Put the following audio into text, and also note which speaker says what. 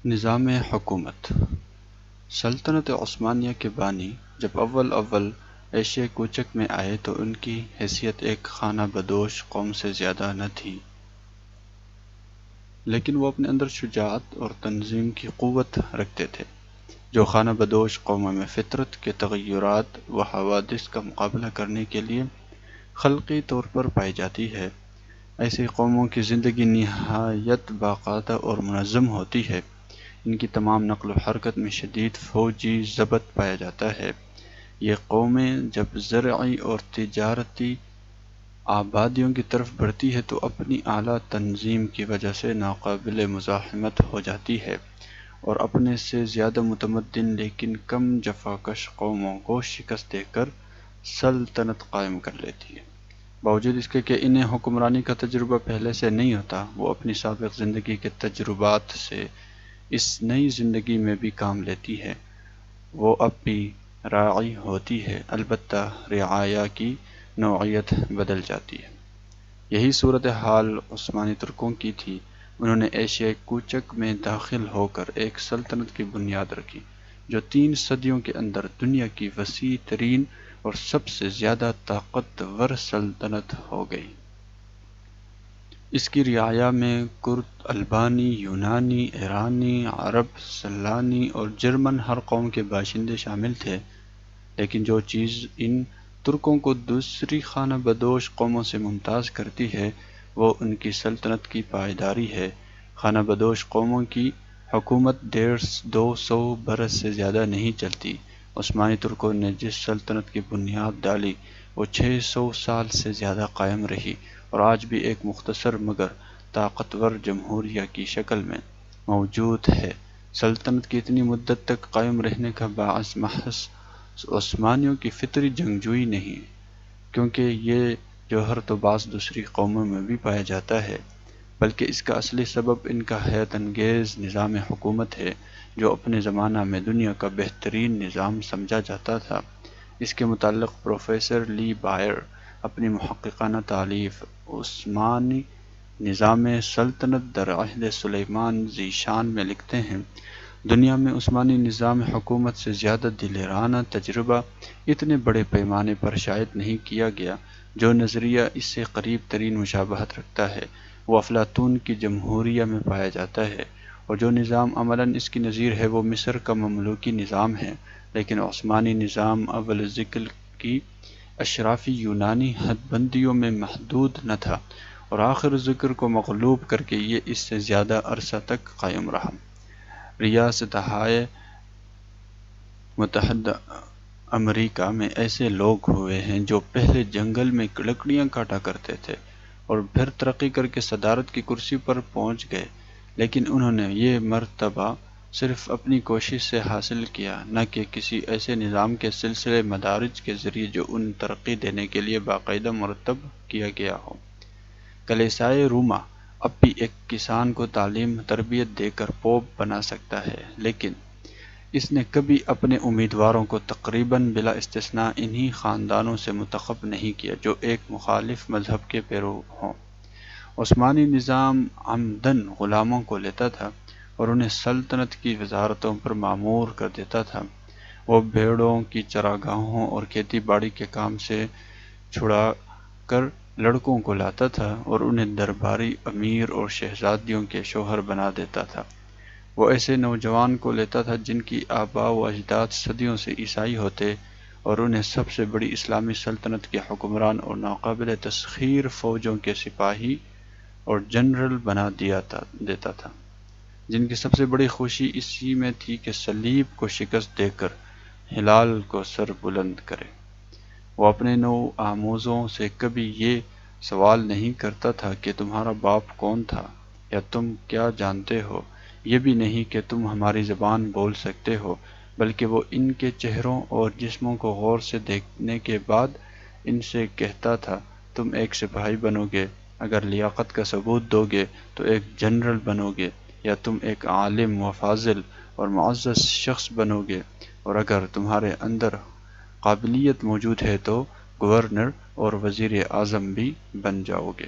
Speaker 1: نظام حکومت۔ سلطنت عثمانیہ کے بانی جب اول ایشیا کوچک میں آئے تو ان کی حیثیت ایک خانہ بدوش قوم سے زیادہ نہ تھی، لیکن وہ اپنے اندر شجاعت اور تنظیم کی قوت رکھتے تھے جو خانہ بدوش قوموں میں فطرت کے تغیرات و حوادث کا مقابلہ کرنے کے لیے خلقی طور پر پائی جاتی ہے۔ ایسی قوموں کی زندگی نہایت باقاعدہ اور منظم ہوتی ہے، ان کی تمام نقل و حرکت میں شدید فوجی ضبط پایا جاتا ہے۔ یہ قومیں جب زرعی اور تجارتی آبادیوں کی طرف بڑھتی ہے تو اپنی اعلیٰ تنظیم کی وجہ سے ناقابل مزاحمت ہو جاتی ہے اور اپنے سے زیادہ متمدن لیکن کم جفاکش قوموں کو شکست دے کر سلطنت قائم کر لیتی ہے۔ باوجود اس کے کہ انہیں حکمرانی کا تجربہ پہلے سے نہیں ہوتا، وہ اپنی سابق زندگی کے تجربات سے اس نئی زندگی میں بھی کام لیتی ہے۔ وہ اب بھی راعی ہوتی ہے، البتہ رعایا کی نوعیت بدل جاتی ہے۔ یہی صورتحال عثمانی ترکوں کی تھی۔ انہوں نے ایشیائی کوچک میں داخل ہو کر ایک سلطنت کی بنیاد رکھی جو 3 صدیوں کے اندر دنیا کی وسیع ترین اور سب سے زیادہ طاقتور سلطنت ہو گئی۔ اس کی رعایا میں کرد، البانی، یونانی، ایرانی، عرب، سلانی اور جرمن ہر قوم کے باشندے شامل تھے، لیکن جو چیز ان ترکوں کو دوسری خانہ بدوش قوموں سے ممتاز کرتی ہے وہ ان کی سلطنت کی پائیداری ہے۔ خانہ بدوش قوموں کی حکومت 150-200 برس سے زیادہ نہیں چلتی۔ عثمانی ترکوں نے جس سلطنت کی بنیاد ڈالی وہ 600 سال سے زیادہ قائم رہی اور آج بھی ایک مختصر مگر طاقتور جمہوریہ کی شکل میں موجود ہے۔ سلطنت کی اتنی مدت تک قائم رہنے کا باعث محض عثمانیوں کی فطری جنگجوئی نہیں، کیونکہ یہ جوہر تو بعض دوسری قوموں میں بھی پایا جاتا ہے، بلکہ اس کا اصلی سبب ان کا حیرت انگیز نظام حکومت ہے جو اپنے زمانہ میں دنیا کا بہترین نظام سمجھا جاتا تھا۔ اس کے متعلق پروفیسر لی بائر اپنی محققانہ تالیف عثمانی نظام سلطنت در عہد سلیمان ذی شان میں لکھتے ہیں، دنیا میں عثمانی نظام حکومت سے زیادہ دلیرانہ تجربہ اتنے بڑے پیمانے پر شاید نہیں کیا گیا۔ جو نظریہ اس سے قریب ترین مشابہت رکھتا ہے وہ افلاطون کی جمہوریہ میں پایا جاتا ہے، اور جو نظام عملاً اس کی نظیر ہے وہ مصر کا مملوکی نظام ہے، لیکن عثمانی نظام اول ذکر کی اشرافی یونانی حد بندیوں میں محدود نہ تھا اور آخر ذکر کو مغلوب کر کے یہ اس سے زیادہ عرصہ تک قائم رہا۔ ریاستہائے متحدہ امریکہ میں ایسے لوگ ہوئے ہیں جو پہلے جنگل میں لکڑیاں کاٹا کرتے تھے اور پھر ترقی کر کے صدارت کی کرسی پر پہنچ گئے، لیکن انہوں نے یہ مرتبہ صرف اپنی کوشش سے حاصل کیا، نہ کہ کسی ایسے نظام کے سلسلے مدارج کے ذریعے جو ان ترقی دینے کے لیے باقاعدہ مرتب کیا گیا ہو۔ کلیسائے روما اب بھی ایک کسان کو تعلیم تربیت دے کر پوپ بنا سکتا ہے، لیکن اس نے کبھی اپنے امیدواروں کو تقریباً بلا استثناء انہی خاندانوں سے منتخب نہیں کیا جو ایک مخالف مذہب کے پیرو ہوں۔ عثمانی نظام عمداً غلاموں کو لیتا تھا اور انہیں سلطنت کی وزارتوں پر مامور کر دیتا تھا۔ وہ بھیڑوں کی چراگاہوں اور کھیتی باڑی کے کام سے چھڑا کر لڑکوں کو لاتا تھا اور انہیں درباری امیر اور شہزادیوں کے شوہر بنا دیتا تھا۔ وہ ایسے نوجوان کو لیتا تھا جن کی آباء و اجداد صدیوں سے عیسائی ہوتے اور انہیں سب سے بڑی اسلامی سلطنت کے حکمران اور ناقابل تسخیر فوجوں کے سپاہی اور جنرل بنا دیتا تھا، جن کی سب سے بڑی خوشی اسی میں تھی کہ صلیب کو شکست دے کر ہلال کو سر بلند کرے۔ وہ اپنے نو آموزوں سے کبھی یہ سوال نہیں کرتا تھا کہ تمہارا باپ کون تھا یا تم کیا جانتے ہو، یہ بھی نہیں کہ تم ہماری زبان بول سکتے ہو، بلکہ وہ ان کے چہروں اور جسموں کو غور سے دیکھنے کے بعد ان سے کہتا تھا تم ایک سپاہی بنو گے، اگر لیاقت کا ثبوت دو گے تو ایک جنرل بنو گے، یا تم ایک عالم و فاضل اور معزز شخص بنو گے، اور اگر تمہارے اندر قابلیت موجود ہے تو گورنر اور وزیر اعظم بھی بن جاؤ گے۔